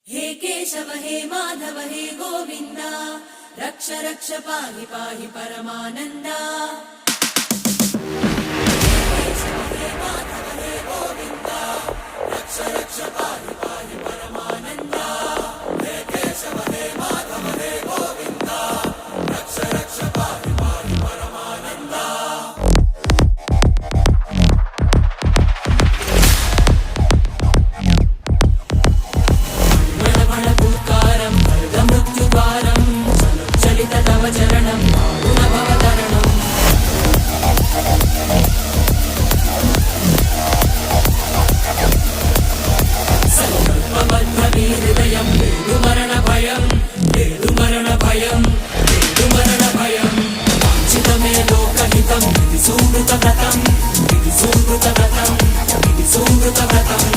हे केशव हे माधव हे गोविन्द रक्ष रक्ष पाहि पाहि परमानन्दा। हे केशव हे माधव हे गोविन्द रक्ष रक्ष पाहि पाहि परमानन्दा। हे केशव हे माधव हे गोविन्द रक्ष रक्ष पाहि पाहि परमानन्दा। चरणं गुणभवतरणम् संकल्पबद्धहृदयं मरणभयं मरणभयं मरणभयं वाञ्छितमे लोकहितं विधि सुकृतव्रतं विधि सुकृतव्रतं विधि सुकृतव्रतं।